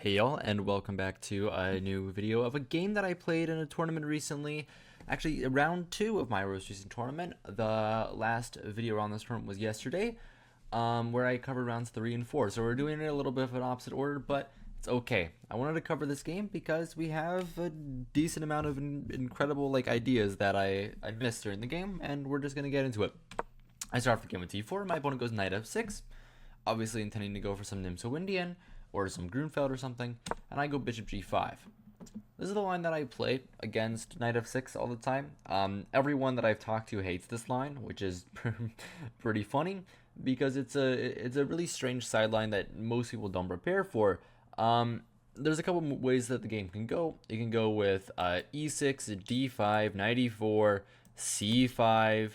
Hey y'all, and welcome back to a new video of a game that I played in a tournament recently. Actually, round 2 of my most recent tournament. The last video on this tournament was yesterday, where I covered rounds 3 and 4. So we're doing it a little bit of an opposite order, but it's okay. I wanted to cover this game because we have a decent amount of incredible ideas that I missed during the game, and we're just going to get into it. I start off the game with d4. My opponent goes knight f6, obviously intending to go for some Nimzo-Indian or some Grunfeld or something, and I go bishop g5. This is the line that I play against knight f6 all the time. Everyone that I've talked to hates this line, which is pretty funny because it's a really strange sideline that most people don't prepare for. There's a couple ways that the game can go. It can go with e6, d5, knight e4, c5,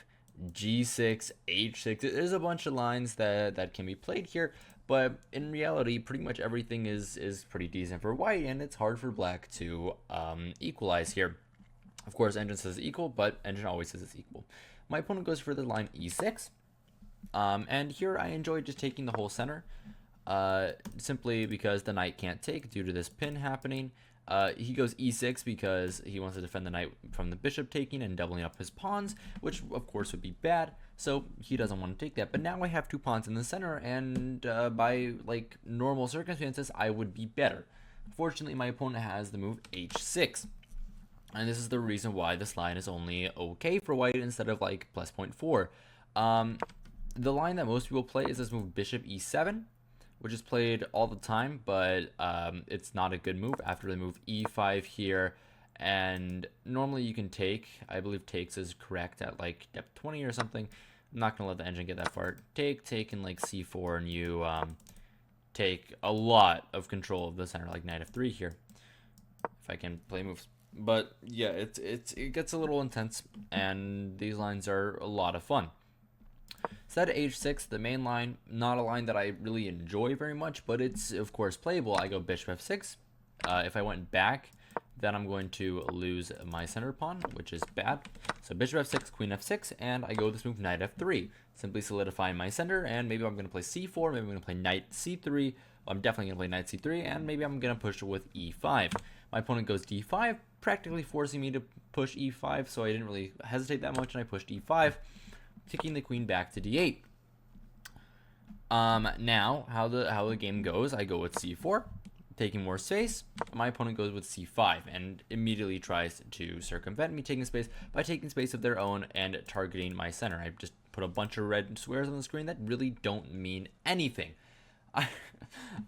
g6, h6. There's a bunch of lines that can be played here, but in reality, pretty much everything is pretty decent for white, and it's hard for black to equalize here. Of course, Engine says equal, but Engine always says it's equal. My opponent goes for the line e6, and here I enjoy just taking the whole center, simply because the knight can't take due to this pin happening. He goes e6 because he wants to defend the knight from the bishop taking and doubling up his pawns, which of course would be bad, so he doesn't want to take that. But now I have two pawns in the center, and by normal circumstances I would be better. Fortunately, my opponent has the move h6, and this is the reason why this line is only okay for white instead of plus 0.4. The line that most people play is this move bishop e7, which is played all the time, but it's not a good move after the move e5 here. And normally you can take, I believe takes is correct at depth 20 or something. I'm not gonna let the engine get that far. Take in c4, and you take a lot of control of the center, like knight f3 here, if I can play moves. But yeah, it gets a little intense, and these lines are a lot of fun. Instead of h6, the main line, not a line that I really enjoy very much, but it's of course playable. I go bishop f6. If I went back, then I'm going to lose my center pawn, which is bad. So bishop f6, queen f6, and I go this move knight f3, simply solidifying my center. And maybe I'm going to play c4, maybe I'm going to play knight c3. I'm definitely going to play knight c3, and maybe I'm going to push with e5. My opponent goes d5, practically forcing me to push e5, so I didn't really hesitate that much, and I pushed e5, kicking the queen back to d8. Now, how the game goes, I go with c4, taking more space. My opponent goes with c5 and immediately tries to circumvent me taking space by taking space of their own and targeting my center. I just put a bunch of red squares on the screen that really don't mean anything.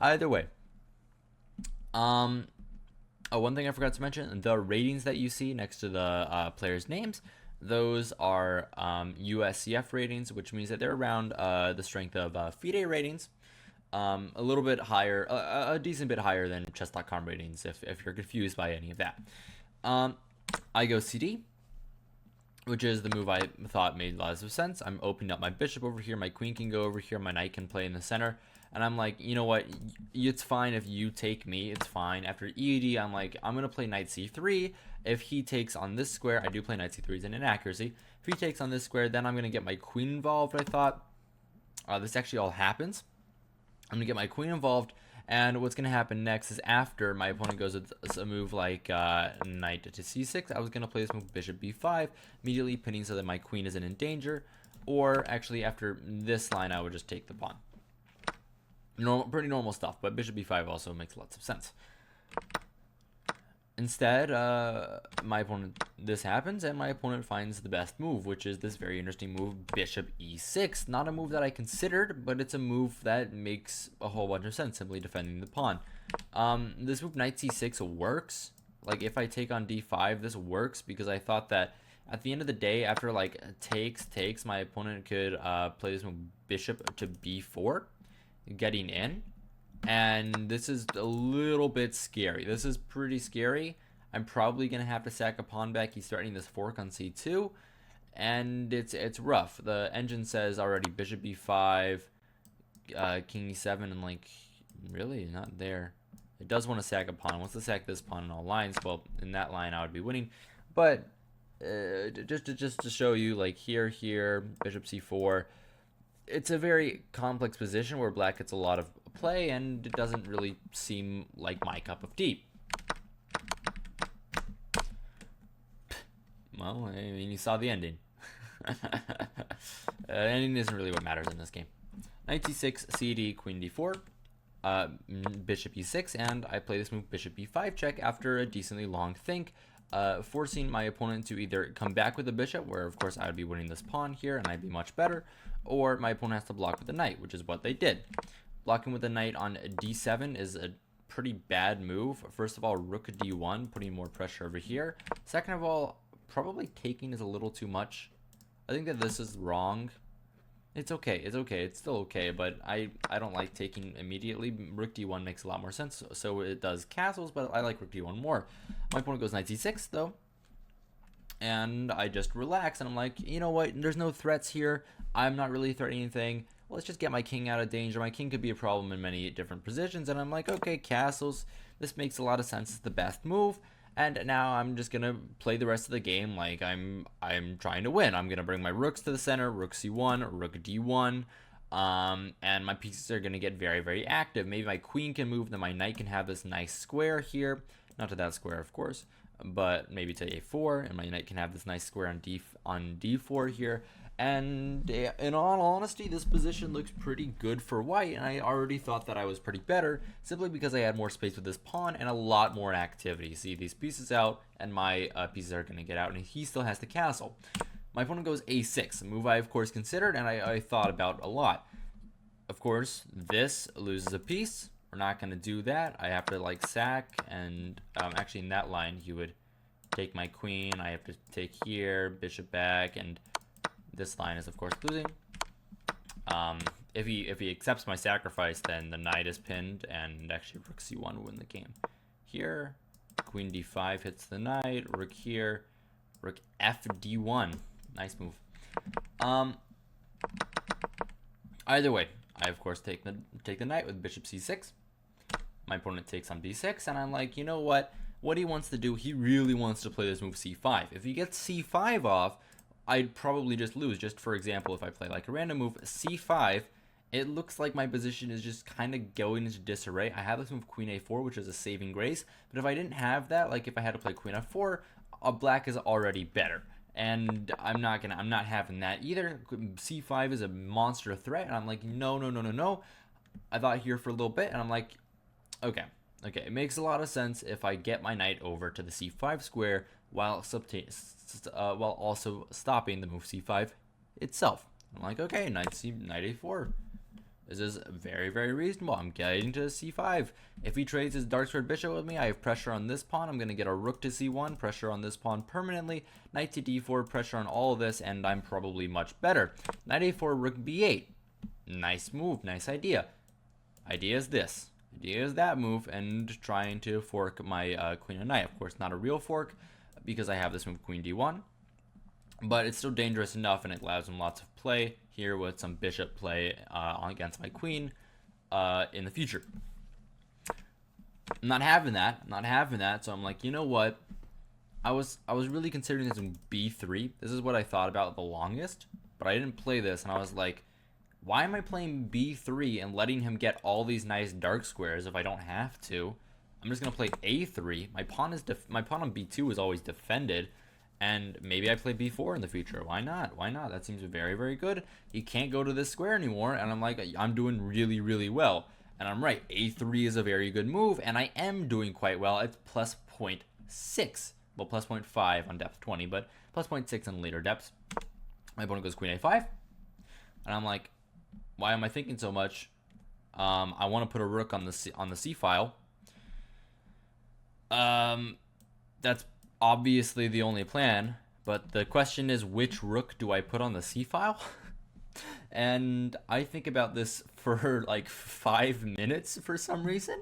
Either way. One thing I forgot to mention, the ratings that you see next to the players' names, those are USCF ratings, which means that they're around the strength of FIDE ratings, a little bit higher, a decent bit higher than chess.com ratings, if you're confused by any of that. I go CD, which is the move I thought made lots of sense. I'm opening up my bishop over here, my queen can go over here, my knight can play in the center, and I'm like, you know what, it's fine if you take me, it's fine. After EAD, I'm like, I'm going to play knight c3. If he takes on this square, I do play knight c3 as an inaccuracy. If he takes on this square, then I'm going to get my queen involved, I thought. This actually all happens. I'm going to get my queen involved, and what's going to happen next is after my opponent goes with a move like knight to c6, I was going to play this move bishop b5, immediately pinning so that my queen isn't in danger. Or actually, after this line, I would just take the pawn. Pretty normal stuff, but bishop b5 also makes lots of sense. Instead, this happens, and my opponent finds the best move, which is this very interesting move, bishop e6. Not a move that I considered, but it's a move that makes a whole bunch of sense, simply defending the pawn. This move, knight c6, works. If I take on d5, this works, because I thought that at the end of the day, after takes, my opponent could play this move, bishop to b4, getting in. And this is a little bit scary. This is pretty scary. I'm probably going to have to sack a pawn back. He's threatening this fork on c2. And it's rough. The engine says already bishop b5, king e7, and really not there. It does want to sack a pawn. It wants to sack this pawn in all lines. Well, in that line I would be winning. But just to show you, here, bishop c4. it's a very complex position where black gets a lot of play, and it doesn't really seem like my cup of tea. Well, I mean, you saw the ending. Ending isn't really what matters in this game. Knight c6, cd, queen d4, bishop e6, and I play this move bishop e5 check after a decently long think, forcing my opponent to either come back with a bishop, where of course I would be winning this pawn here and I'd be much better, or my opponent has to block with a knight, which is what they did. Blocking with a knight on d7 is a pretty bad move. First of all, rook d1, putting more pressure over here. Second of all, probably taking is a little too much. I think that this is wrong. It's okay, it's still okay, but I don't like taking immediately. Rook d1 makes a lot more sense, so it does castles, but I like rook d1 more. My opponent goes knight c6 though, and I just relax, and I'm like, you know what, there's no threats here, I'm not really threatening anything, let's just get my king out of danger. My king could be a problem in many different positions, and I'm like, okay, castles, this makes a lot of sense, it's the best move. And now I'm just gonna play the rest of the game like I'm trying to win. I'm gonna bring my rooks to the center, rook c1, rook d1, and my pieces are gonna get very, very active. Maybe my queen can move, then my knight can have this nice square here, not to that square, of course, but maybe to a4, and my knight can have this nice square on d4 here. And in all honesty, this position looks pretty good for white, and I already thought that I was pretty better, simply because I had more space with this pawn and a lot more activity. See these pieces out, and my pieces are going to get out, and he still has the castle. My opponent goes a6, a move I of course considered, and I thought about a lot. Of course, this loses a piece. We're not going to do that. I have to like sack, and actually in that line he would take my queen. I have to take here, bishop back, and this line is of course losing. If he accepts my sacrifice, then the knight is pinned, and actually rook c1 will win the game. Here, queen d5 hits the knight, rook here, rook f d1. Nice move. Either way, I of course take the knight with bishop c6. My opponent takes on b6, and I'm like, you know what? What he wants to do, he really wants to play this move c5. If he gets c5 off, I'd probably just lose. Just for example, if I play like a random move, c5, it looks like my position is just kind of going into disarray. I have this move queen a4, which is a saving grace, but if I didn't have that, like if I had to play queen f4, black is already better. And I'm not having that either. c5 is a monster threat, and I'm like, no. I thought here for a little bit, and I'm like, okay, it makes a lot of sense if I get my knight over to the c5 square while also stopping the move c5 itself. I'm like, okay, knight a4. This is very, very reasonable. I'm getting to c5. If he trades his dark squared bishop with me, I have pressure on this pawn. I'm going to get a rook to c1, pressure on this pawn permanently, knight to d4, pressure on all of this, and I'm probably much better. Knight a4, rook b8. Nice move, nice idea. Idea is this. Idea is that move, and trying to fork my queen and knight. Of course, not a real fork, because I have this move queen d1, but it's still dangerous enough, and it allows him lots of play here with some bishop play against my queen in the future. I'm not having that, so I'm like, you know what, I was really considering this in b3. This is what I thought about the longest, but I didn't play this, and I was like, why am I playing b3 and letting him get all these nice dark squares if I don't have to? I'm just gonna play a3. My pawn on b2 is always defended, and maybe I play b4 in the future. Why not? That seems very, very good. He can't go to this square anymore, and I'm like, I'm doing really, really well. And I'm right. A3 is a very good move, and I am doing quite well. It's plus 0.6. Well, plus 0.5 on depth 20, but plus 0.6 on later depths. My opponent goes queen a5, and I'm like, why am I thinking so much? I want to put a rook on the C file. That's obviously the only plan, but the question is, which rook do I put on the C file? And I think about this for like 5 minutes for some reason,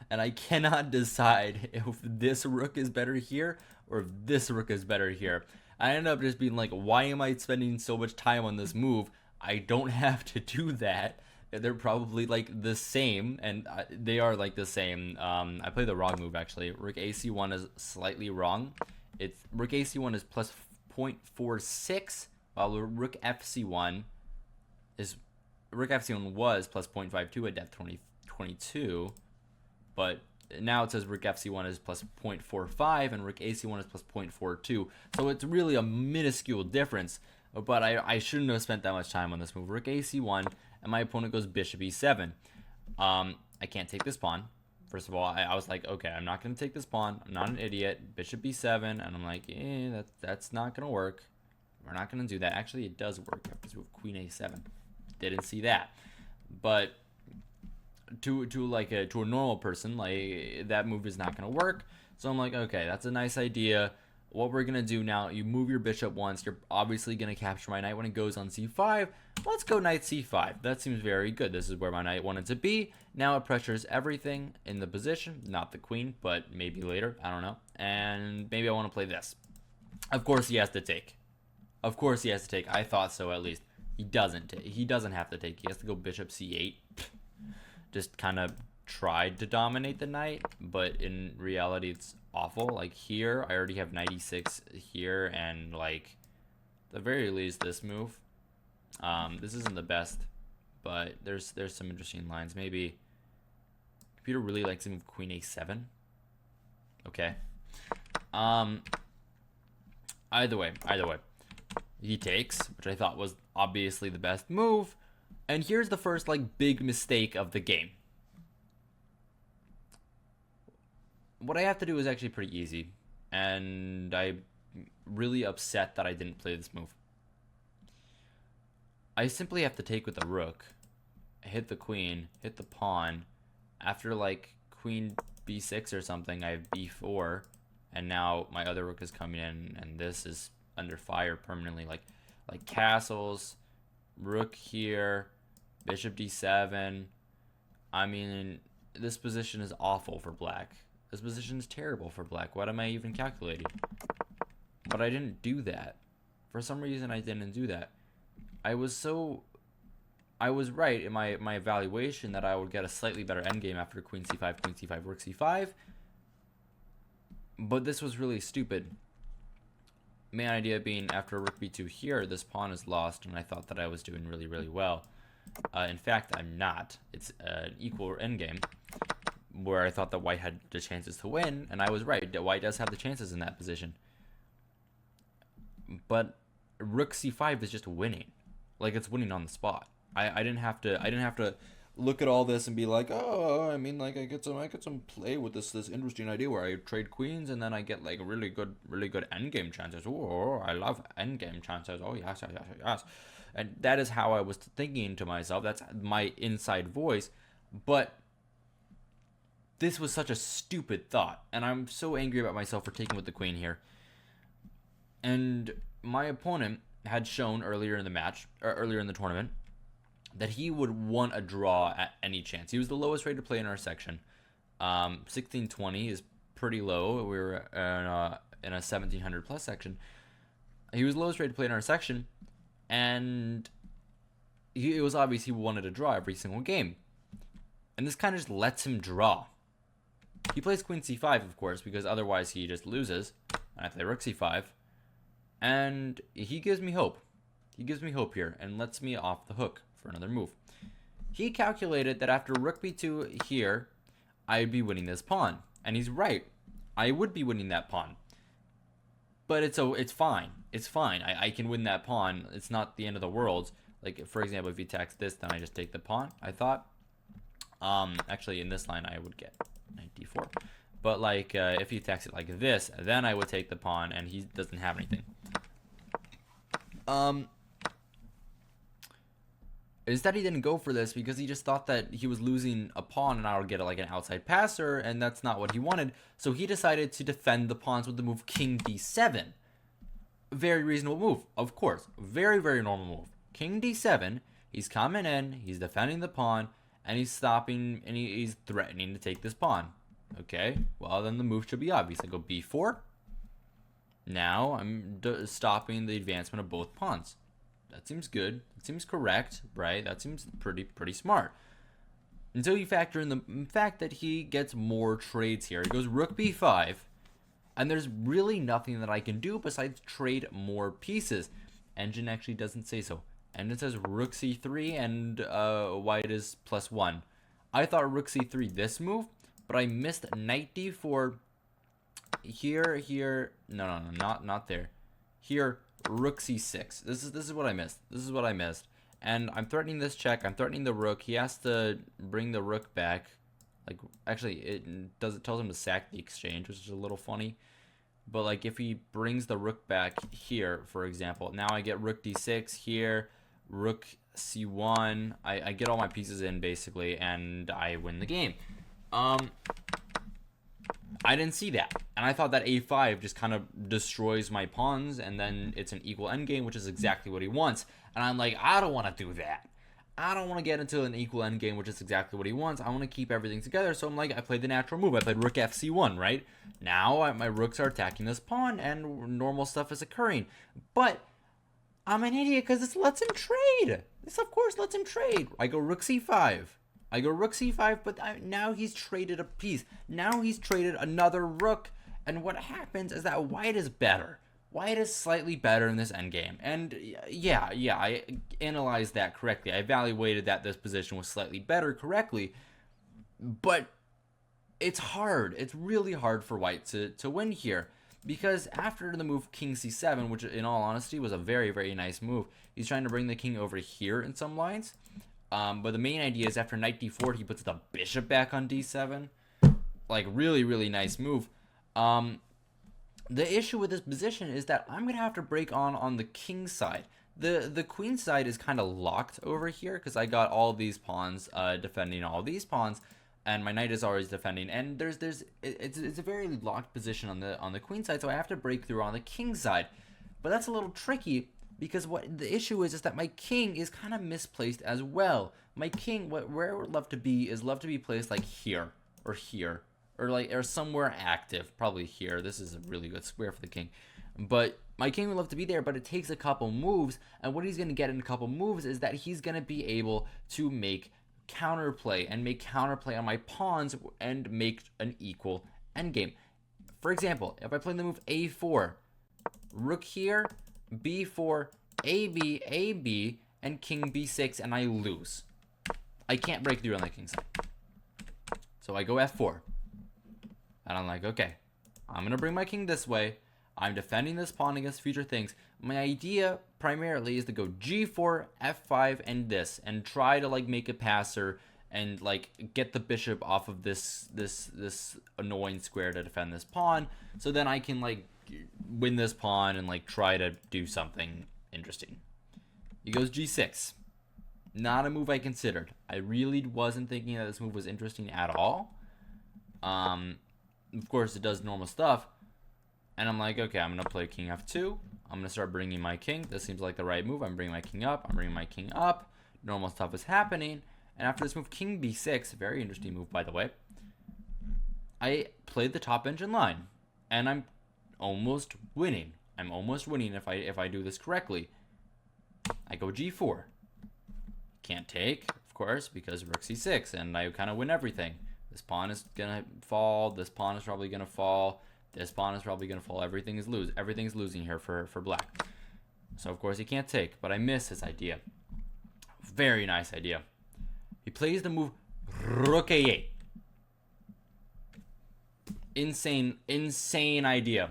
and I cannot decide if this rook is better here or if this rook is better here. I end up just being like, why am I spending so much time on this move? I don't have to do that. They're probably like the same, and they are like the same. I play the wrong move actually. Rook AC1 is slightly wrong. It's Rook AC1 is plus 0.46, while Rook FC1 is rook f1 was plus 0.52 at depth 22, but now it says rook fc1 is plus 0.45 and rook ac1 is plus 0.42. So it's really a minuscule difference, but I shouldn't have spent that much time on this move. Rook ac1, and my opponent goes bishop e7. I can't take this pawn. First of all, I was like, okay, I'm not going to take this pawn. I'm not an idiot. Bishop b7, and I'm like, that's not going to work. We're not going to do that. Actually, it does work. I have to move queen a7. Didn't see that. But to a normal person, like, that move is not going to work. So I'm like, okay, that's a nice idea. What we're going to do now, you move your bishop once. You're obviously going to capture my knight when it goes on c5. Let's go knight c5. That seems very good. This is where my knight wanted to be. Now it pressures everything in the position. Not the queen, but maybe later. I don't know. And maybe I want to play this. Of course he has to take. Of course he has to take. I thought so, at least. He doesn't. He doesn't have to take. He has to go bishop c8. Just kind of tried to dominate the knight, but in reality it's awful. Like here, I already have knight e6 here, and like at the very least this move. This isn't the best, but there's some interesting lines. Maybe computer really likes to move queen a7. Okay. Either way. He takes, which I thought was obviously the best move. And here's the first like big mistake of the game. What I have to do is actually pretty easy, and I'm really upset that I didn't play this move. I simply have to take with the rook, hit the queen, hit the pawn. After like queen b6 or something, I have b4, and now my other rook is coming in, and this is under fire permanently. Like castles, rook here, bishop d7. I mean, this position is awful for black. This position is terrible for black. What am I even calculating? But I didn't do that. For some reason, I didn't do that. I was right in my evaluation that I would get a slightly better endgame after queen c5, rook c5. But this was really stupid. Main idea being after rook b2 here, this pawn is lost, and I thought that I was doing really, really well. In fact, I'm not. It's an equal endgame, where I thought that white had the chances to win, and I was right. That white does have the chances in that position. But rook c5 is just winning. Like, it's winning on the spot. I didn't have to look at all this and be like, oh, I mean, like I get some play with this interesting idea where I trade queens and then I get like really good endgame chances. Oh, I love endgame chances. Oh yes. And that is how I was thinking to myself. That's my inside voice. But this was such a stupid thought, and I'm so angry about myself for taking with the queen here. And my opponent had shown earlier in the match, or earlier in the tournament, that he would want a draw at any chance. He was the lowest rated player in our section. 1620 is pretty low. We were in a 1700 plus section. He was the lowest rated player in our section, and it was obvious he wanted to draw every single game. And this kind of just lets him draw. He plays queen c5, of course, because otherwise he just loses. And I play rook c5. And he gives me hope. He gives me hope here and lets me off the hook for another move. He calculated that after rook b2 here, I'd be winning this pawn. And he's right. I would be winning that pawn. But it's fine. It's fine. I can win that pawn. It's not the end of the world. Like, for example, if he attacks this, then I just take the pawn, I thought. Actually, in this line, I would get knight d4. But, like, if he attacks it like this, then I would take the pawn, and he doesn't have anything. Instead, he didn't go for this because he just thought that he was losing a pawn and I would get like an outside passer, and that's not what he wanted. So he decided to defend the pawns with the move king d7. Very reasonable move, of course. Very, very normal move. King d7, he's coming in, he's defending the pawn, and he's stopping, and he's threatening to take this pawn. Okay, well then the move should be obvious. I go b4. Now I'm stopping the advancement of both pawns. That seems good. It seems correct, right? That seems pretty smart. Until you factor in the fact that he gets more trades here. He goes rook b5, and there's really nothing that I can do besides trade more pieces. Engine actually doesn't say so. and it says rook c3 and white is +1. I thought rook c3 this move, but I missed knight d4 here. No, not there. Here, rook c6. This is what I missed. This is what I missed. And I'm threatening this check. I'm threatening the rook. He has to bring the rook back. Like, actually, it tells him to sack the exchange, which is a little funny. But like, if he brings the rook back here, for example, now I get rook d6 here, rook c1. I get all my pieces in basically, and I win the game. I didn't see that, and I thought that a5 just kind of destroys my pawns, and then it's an equal endgame, which is exactly what he wants. And I'm like, I don't want to do that. I don't want to get into an equal endgame, which is exactly what he wants. I want to keep everything together. So I'm like, I played the natural move. I played rook fc1, right? Now my rooks are attacking this pawn, and normal stuff is occurring. But I'm an idiot because this lets him trade. This, of course, lets him trade. I go rook c5. I go rook c5, but now he's traded a piece. Now he's traded another rook. And what happens is that white is better. White is slightly better in this endgame. And yeah, I analyzed that correctly. I evaluated that this position was slightly better correctly. But it's hard. It's really hard for white to win here. Because after the move king c7, which in all honesty was a very, very nice move, he's trying to bring the king over here in some lines. But the main idea is after knight d4, he puts the bishop back on d7. Like, really, really nice move. The issue with this position is that I'm going to have to break on the king side. The queen side is kind of locked over here because I got all these pawns defending all these pawns, and my knight is always defending. And it's a very locked position on the queen side, so I have to break through on the king side. But that's a little tricky because what the issue is that my king is kind of misplaced as well. My king, where it would love to be, is love to be placed like here or here. Or somewhere active, probably here. This is a really good square for the king. But my king would love to be there, but it takes a couple moves. And what he's going to get in a couple moves is that he's going to be able to make counterplay on my pawns and make an equal endgame. For example, if I play the move a4, rook here, b4, ab, and king b6, and I lose. I can't break through on the king side. So I go f4. And I'm like, okay, I'm going to bring my king this way. I'm defending this pawn against future things. My idea primarily is to go g4, f5, and this. And try to, like, make a passer and, like, get the bishop off of this annoying square to defend this pawn. So then I can, like, win this pawn and, like, try to do something interesting. He goes g6. Not a move I considered. I really wasn't thinking that this move was interesting at all. Of course, it does normal stuff. And I'm like, okay, I'm going to play king f2. I'm going to start bringing my king. This seems like the right move. I'm bringing my king up. I'm bringing my king up. Normal stuff is happening. And after this move, king b6, very interesting move, by the way, I played the top engine line. And I'm almost winning. I'm almost winning if I do this correctly. I go g4. Can't take, of course, because rook c6. And I kind of win everything. This pawn is going to fall. This pawn is probably going to fall. This pawn is probably going to fall. Everything's losing here for black. So, of course, he can't take. But I miss his idea. Very nice idea. He plays the move rook a8. Insane idea.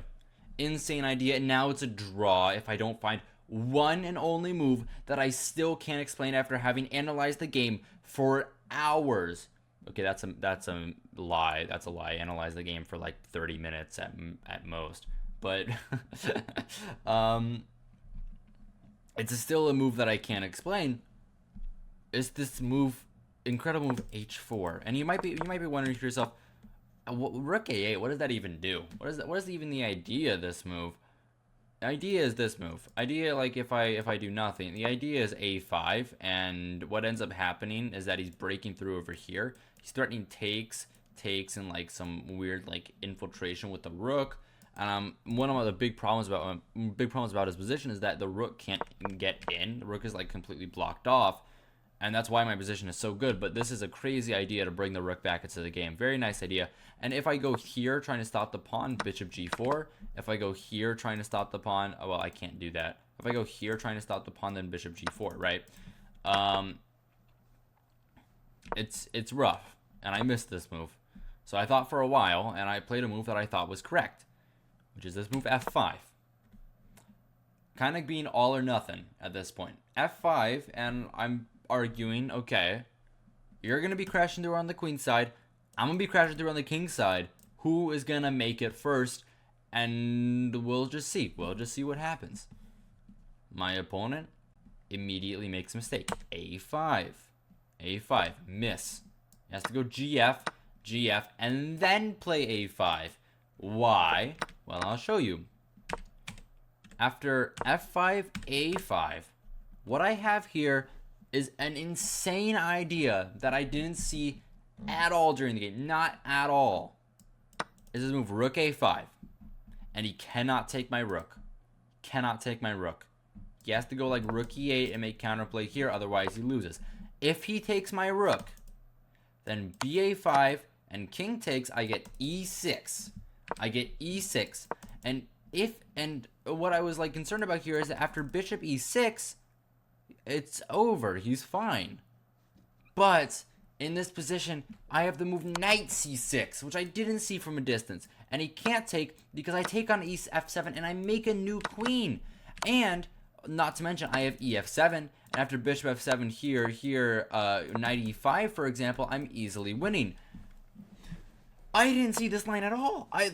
Insane idea. And now it's a draw if I don't find one and only move that I still can't explain after having analyzed the game for hours. Okay, that's a lie. That's a lie. Analyze the game for like 30 minutes at most. But it's still a move that I can't explain. It's this move, incredible move h4. And you might be wondering to yourself, rook a8, what does that even do? What is even the idea of this move? The idea is this move. Idea, like, if I do nothing, the idea is a5, and what ends up happening is that he's breaking through over here. He's threatening takes, and like some weird like infiltration with the rook. And one of the big problems about his position is that the rook can't get in. The rook is like completely blocked off, and that's why my position is so good. But this is a crazy idea to bring the rook back into the game. Very nice idea. And if I go here trying to stop the pawn, bishop g4. If I go here trying to stop the pawn, oh, well, I can't do that. If I go here trying to stop the pawn, then bishop g4, right? It's rough, and I missed this move. So I thought for a while, and I played a move that I thought was correct, which is this move f5. Kind of being all or nothing at this point. f5, and I'm arguing, okay, you're going to be crashing through on the queen side. I'm going to be crashing through on the king side. Who is going to make it first? And we'll just see. We'll just see what happens. My opponent immediately makes a mistake. a5. a5. Miss. He has to go gf, gf, and then play a5. Why? Well, I'll show you. After f5, a5, what I have here is an insane idea that I didn't see at all during the game. Not at all. Is this move rook a5. And he cannot take my rook. Cannot take my rook. He has to go like rook e8 and make counterplay here, otherwise he loses. If he takes my rook, then ba5 and king takes, I get e6. I get e6. And what I was like concerned about here is that after bishop e6, it's over. He's fine. But in this position, I have the move knight c6, which I didn't see from a distance. And he can't take because I take on f7 and I make a new queen. And not to mention, I have ef7. And after bishop f7 here, knight e5, for example, I'm easily winning. I didn't see this line at all. I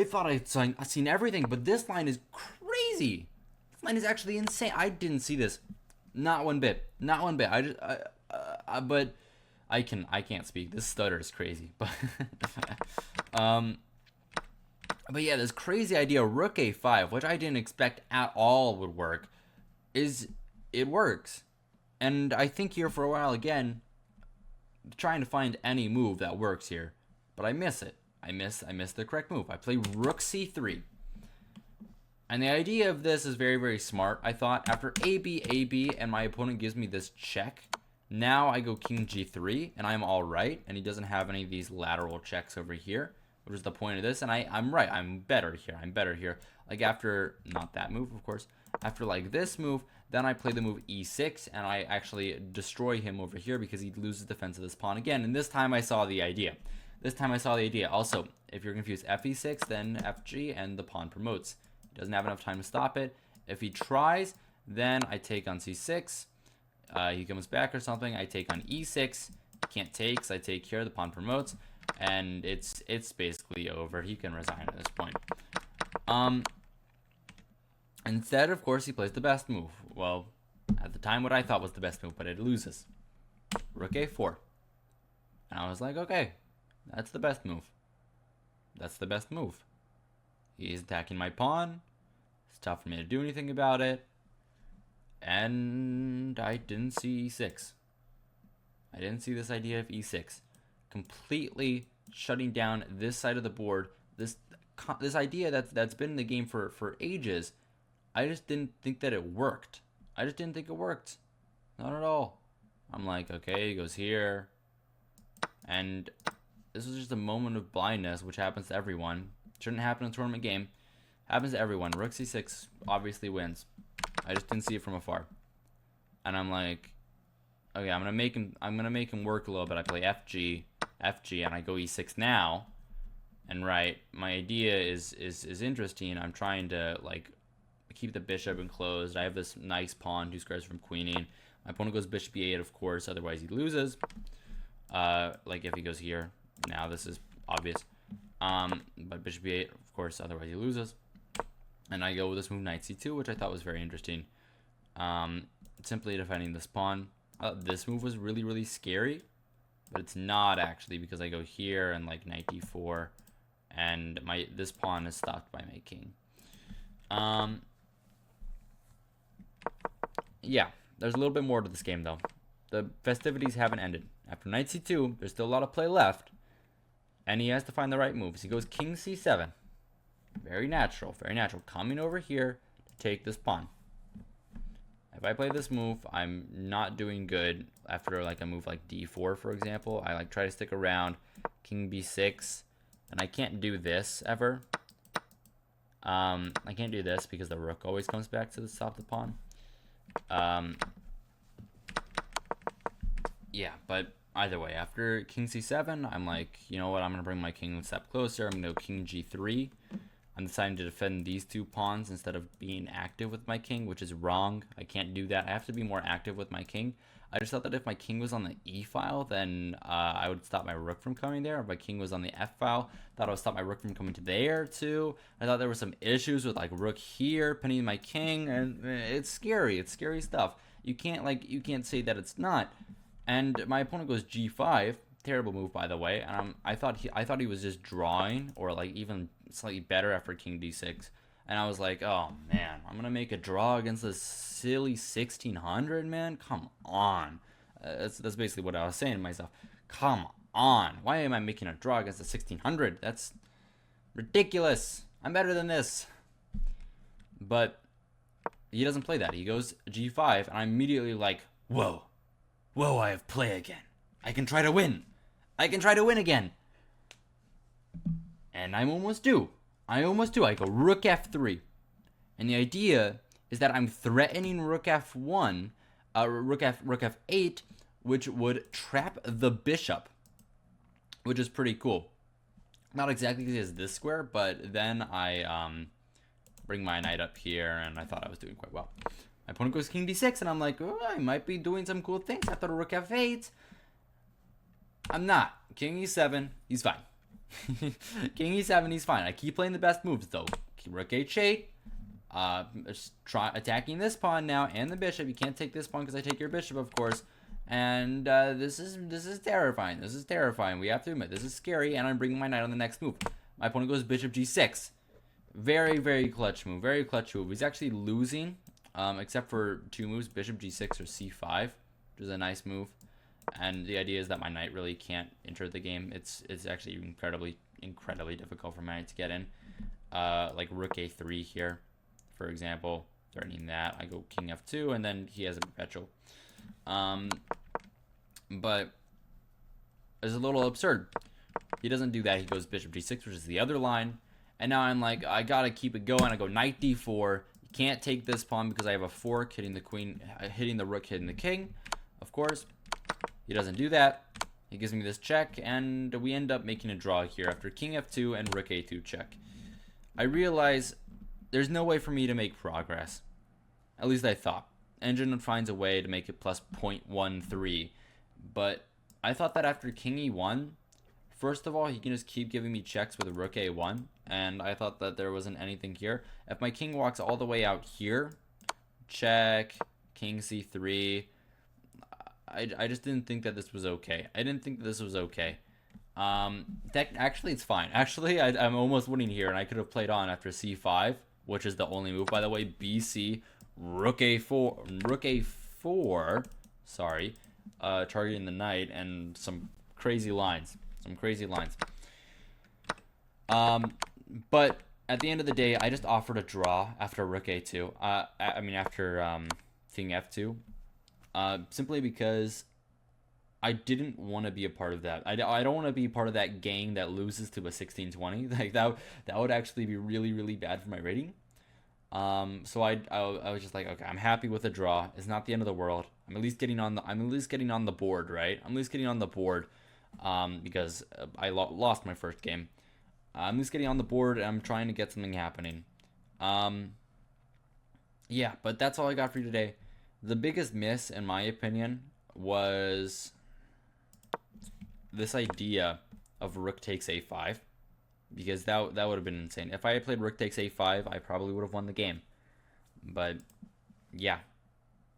thought I'd seen everything, but this line is crazy. This line is actually insane. I didn't see this, not one bit, not one bit. But I can't speak. This stutter is crazy. But but yeah, this crazy idea rook a5, which I didn't expect at all would work, it works. And I think here for a while again, trying to find any move that works here. But I miss it. I miss the correct move. I play rook c3. And the idea of this is very, very smart. I thought after AB, and my opponent gives me this check. Now I go king g3, and I'm all right. And he doesn't have any of these lateral checks over here, which is the point of this. And I'm right. I'm better here. I'm better here. Like after, not that move, of course. After like this move, then I play the move e6, and I actually destroy him over here because he loses defense of this pawn again. And this time I saw the idea. Also, if you're confused, fe6, then fg, and the pawn promotes. He doesn't have enough time to stop it. If he tries, then I take on c6. He comes back or something. I take on e6. Can't take, so I take here. The pawn promotes, and it's basically over. He can resign at this point. Instead, of course, he plays the best move. Well, at the time, what I thought was the best move, but it loses. Rook a4. And I was like, okay. That's the best move. That's the best move. He's attacking my pawn. It's tough for me to do anything about it. And I didn't see e6. I didn't see this idea of e6. Completely shutting down this side of the board. This idea that's been in the game for ages. I just didn't think that it worked. I just didn't think it worked. Not at all. I'm like, okay, he goes here. And this was just a moment of blindness, which happens to everyone. Shouldn't happen in a tournament game. Happens to everyone. Rook c6 obviously wins. I just didn't see it from afar. And I'm like, okay, I'm gonna make him work a little bit. I play FG, and I go e6 now. And right, my idea is interesting. I'm trying to like keep the bishop enclosed. I have this nice pawn, 2 squares from queening. My opponent goes bishop e8, of course, otherwise he loses. Like if he goes here. Now this is obvious. But bishop e8, of course, otherwise he loses. And I go with this move knight c2, which I thought was very interesting. Simply defending this pawn. This move was really, really scary. But it's not actually, because I go here and like knight d4. And this pawn is stopped by my king. Yeah, there's a little bit more to this game though. The festivities haven't ended. After knight c2, there's still a lot of play left. And he has to find the right moves. He goes king c7. Very natural, very natural. Coming over here to take this pawn. If I play this move, I'm not doing good. After like a move like d4, for example, I like try to stick around. King b6. And I can't do this ever. I can't do this because the rook always comes back to stop the pawn. Yeah, but either way, after king c7, I'm like, you know what, I'm going to bring my king a step closer. I'm going to go king g3. I'm deciding to defend these 2 pawns instead of being active with my king, which is wrong. I can't do that. I have to be more active with my king. I just thought that if my king was on the e file, then I would stop my rook from coming there. If my king was on the f file, thought I would stop my rook from coming to there too. I thought there were some issues with like rook here, pinning my king, and it's scary. It's scary stuff. You can't say that it's not. And my opponent goes g5. Terrible move, by the way. And I thought he was just drawing, or like even slightly better after king d6. And I was like, oh man, I'm gonna make a draw against this silly 1600, man. Come on. That's basically what I was saying to myself. Come on. Why am I making a draw against the 1600? That's ridiculous. I'm better than this. But he doesn't play that. He goes g5, and I'm immediately like, whoa. Whoa, I have play again. I can try to win. I can try to win again. And I almost do. I go rook f3. And the idea is that I'm threatening rook f1, rook f8, which would trap the bishop, which is pretty cool. Not exactly as this square, but then I bring my knight up here, and I thought I was doing quite well. My opponent goes king d6, and I'm like, oh, I might be doing some cool things after rook f8. I'm not. King e7, he's fine. King e7, he's fine. I keep playing the best moves, though. Rook h8. Try attacking this pawn now, and the bishop. You can't take this pawn because I take your bishop, of course. And this is terrifying. This is terrifying. We have to admit, this is scary, and I'm bringing my knight on the next move. My opponent goes bishop g6. Very, very clutch move. Very clutch move. He's actually losing. Except for 2 moves, bishop g6 or c5, which is a nice move. And the idea is that my knight really can't enter the game. It's actually incredibly difficult for my knight to get in. Like rook a3 here, for example. Threatening that, I go king f2, and then he has a perpetual. But it's a little absurd. He doesn't do that. He goes bishop g6, which is the other line. And now I'm like, I gotta keep it going. I go knight d4. Can't take this pawn because I have a fork hitting the queen, hitting the rook, hitting the king. Of course, he doesn't do that. He gives me this check, and we end up making a draw here after king f2 and rook a2 check. I realize there's no way for me to make progress. At least I thought. Engine finds a way to make it plus 0.13, but I thought that after king e1, first of all, he can just keep giving me checks with rook a1, and I thought that there wasn't anything here. If my king walks all the way out here, check, king c3, I just didn't think that this was okay. I didn't think that this was okay. Actually, it's fine. Actually, I'm almost winning here, and I could have played on after c5, which is the only move, by the way. bc, rook a4, sorry, targeting the knight, and some crazy lines. But at the end of the day, I just offered a draw after rook a2. After king f2. Simply because I didn't want to be a part of that. I don't want to be part of that gang that loses to a 1620. Like that would actually be really, really bad for my rating. So I was just like, okay, I'm happy with a draw. It's not the end of the world. I'm at least getting on the board, right? I'm at least getting on the board. Because I lost my first game. I'm just getting on the board, and I'm trying to get something happening. Yeah, but that's all I got for you today. The biggest miss, in my opinion, was this idea of rook takes a5, because that would have been insane. If I had played rook takes a5, I probably would have won the game. But yeah,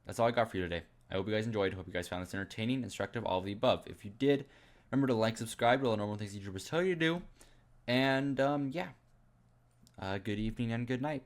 that's all I got for you today. I hope you guys enjoyed. Hope you guys found this entertaining, instructive, all of the above. If you did, remember to like, subscribe to all the normal things YouTubers tell you to do. And yeah, good evening and good night.